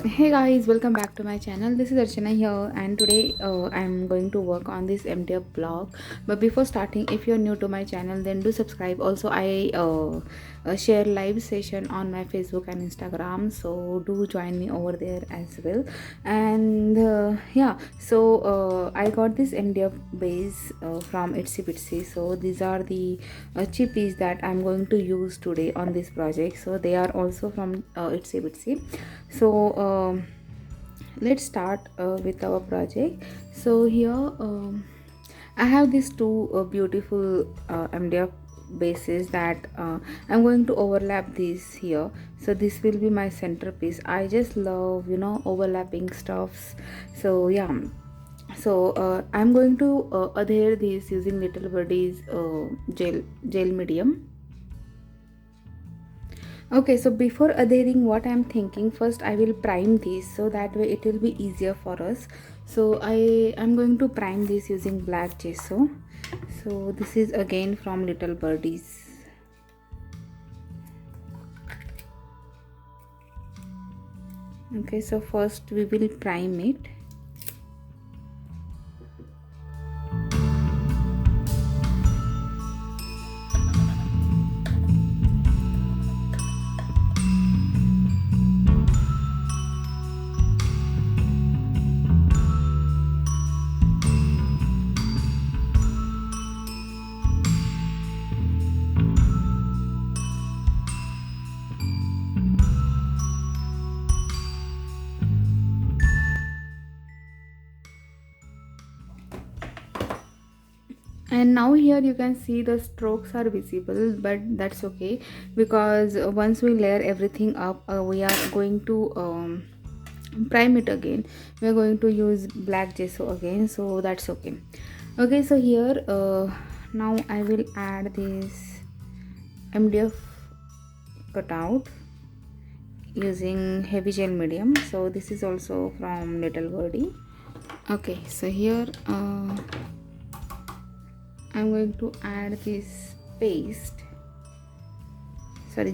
Hey guys, welcome back to my channel. This is Archana here, and today I'm going to work on this MDF block. But before starting, if you're new to my channel, then do subscribe. Also, I share live session on my Facebook and Instagram, so do join me over there as well. And yeah, so I got this MDF base from Etsy Bitsy. So these are the chippies that I'm going to use today on this project. So they are also from Etsy Bitsy. So let's start with our project. So here I have these two beautiful MDF bases that I'm going to overlap these here. So this will be my centerpiece. I just love overlapping stuffs. So yeah, so I'm going to adhere these using Little Birdie's gel medium. Okay, so before adhering, what I'm thinking, first I will prime these so that way it will be easier for us. So I am going to prime this using black gesso. So this is again from Little Birdies. Okay, so first we will prime it. And now here you can see the strokes are visible, but that's okay, because once we layer everything up, we are going to prime it again. We are going to use black gesso again, so that's okay. Okay, so here now I will add this MDF cutout using heavy gel medium. So this is also from Little Birdie. Okay, so here I'm going to add this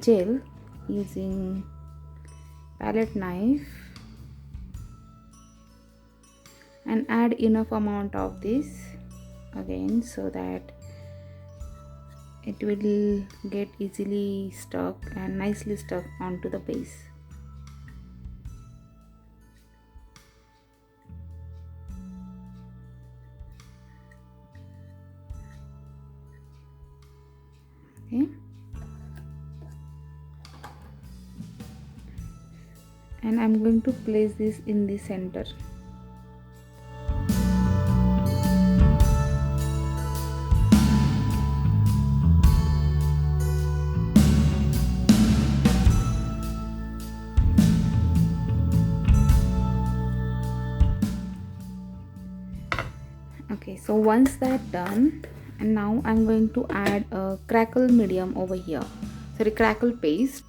gel using palette knife, and add enough amount of this again so that it will get easily stuck and nicely stuck onto the base. Okay, and I'm going to place this in the center. Okay, so once that done, and now I'm going to add a crackle medium over here, sorry, crackle paste.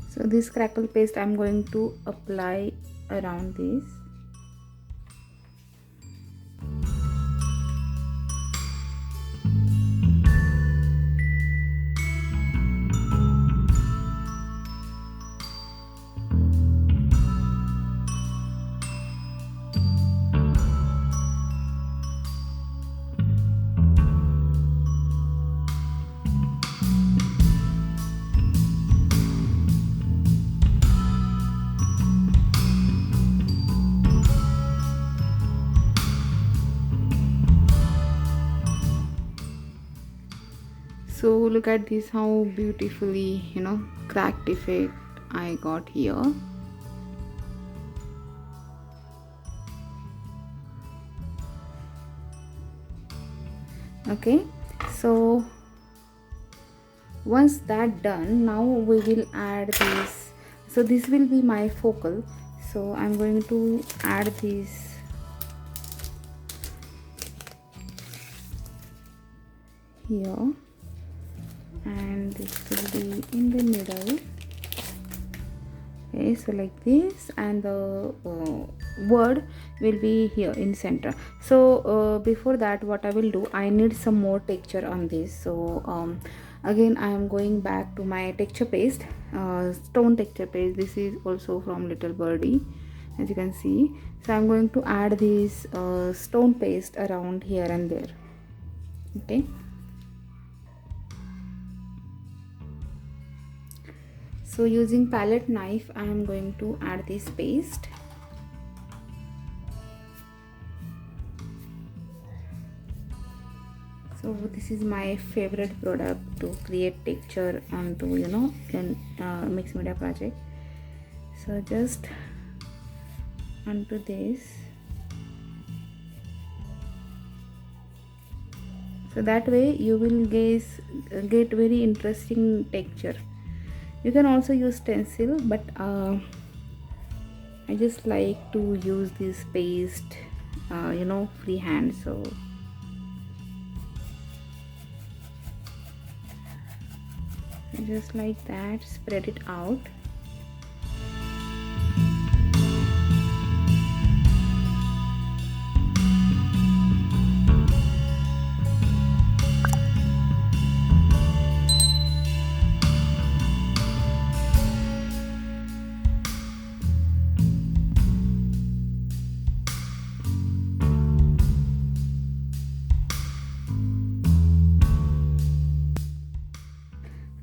So this crackle paste I'm going to apply around this. So look at this, how beautifully cracked effect I got here. Okay, so once that done, now we will add this. So this will be my focal, so I'm going to add this here, and this will be in the middle. Okay, so like this, and the word will be here in center. So before that, what I will do, I need some more texture on this. So again I am going back to my texture paste, stone texture paste. This is also from Little Birdie, as you can see. So I'm going to add this stone paste around here and there. Okay, so using palette knife I am going to add this paste. So this is my favorite product to create texture onto, mixed media project. So just onto this, so that way you will get very interesting texture. You can also use stencil, but I just like to use this paste freehand. So just like that, spread it out.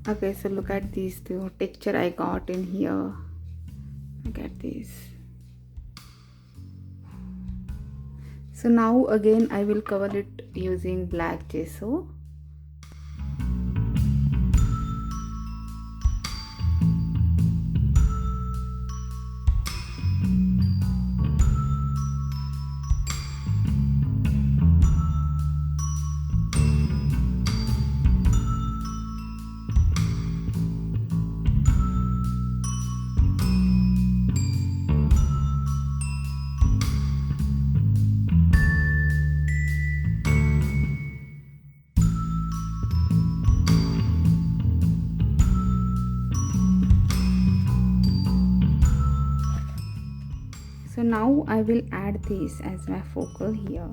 Okay, so look at this, the texture I got in here. Look at this. So now again I will cover it using black gesso. So now I will add this as my focal here.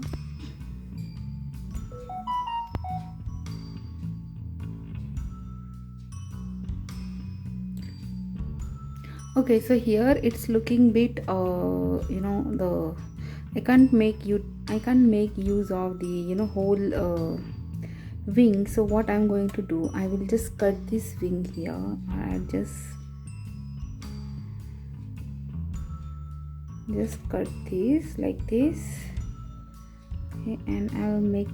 Okay, so here it's looking bit I can't make use of the whole wing. So what I'm going to do, I will just cut this wing here. I just cut this like this. Okay, and I will make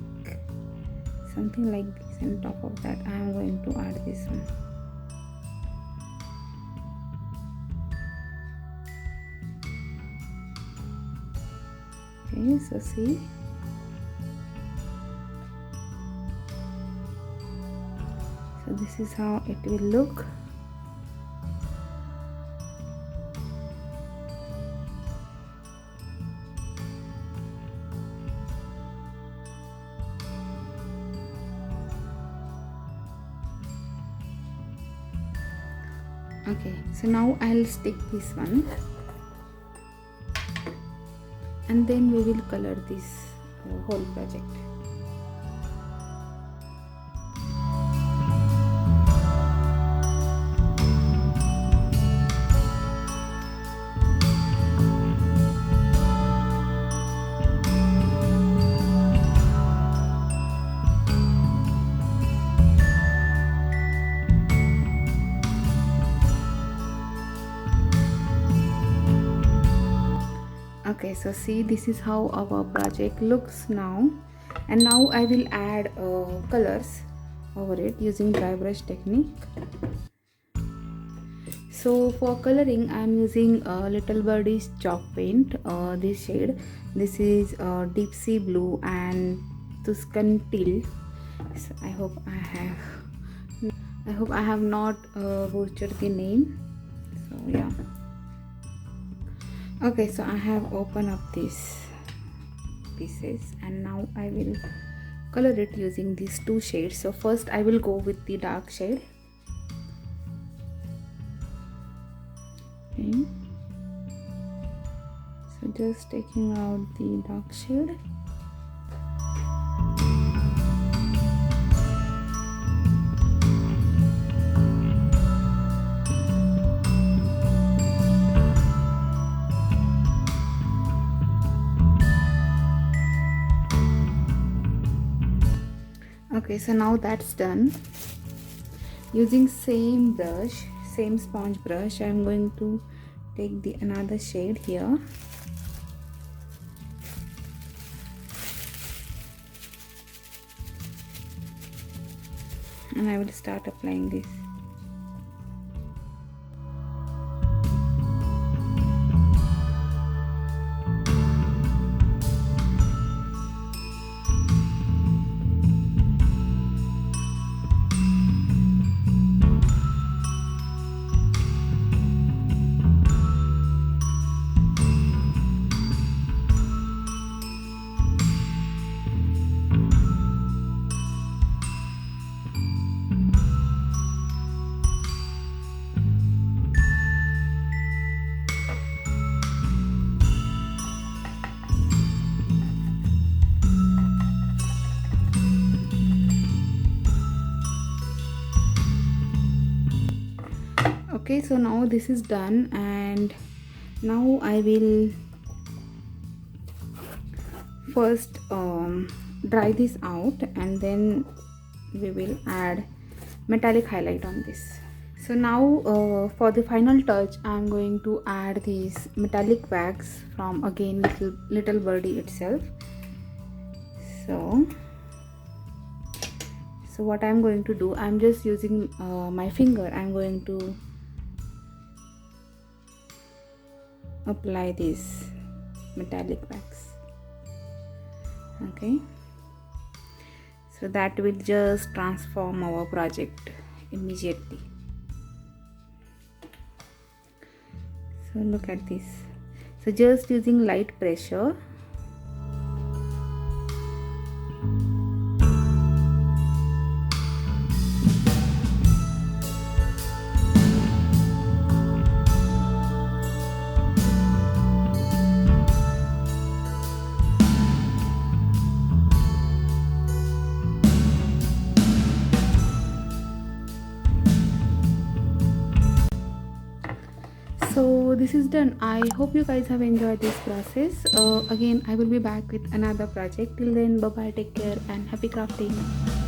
something like this. On top of that I am going to add this one. Okay, so see, so this is how it will look. Okay, so now I'll stick this one, and then we will color this whole project. Okay, so see, this is how our project looks now, and now I will add colors over it using dry brush technique. So for coloring I am using Little Birdie's chalk paint, this shade. This is deep sea blue and Tuscan teal. So I hope I have not butchered the name. So yeah. Okay, so I have opened up these pieces, and now I will color it using these two shades. So first I will go with the dark shade. Okay, so just taking out the dark shade. Okay, so now that's done. Using same brush, same sponge brush, I'm going to take the another shade here. And I will start applying this. Okay, so now this is done, and now I will first dry this out, and then we will add metallic highlight on this. So now for the final touch, I am going to add this metallic wax from again little birdie itself. So what I'm going to do, I'm just using my finger. I'm going to apply this metallic wax. Okay, so that will just transform our project immediately. So look at this. So just using light pressure, so this is done. I hope you guys have enjoyed this process. Again, I will be back with another project. Till then, bye bye, take care, and happy crafting.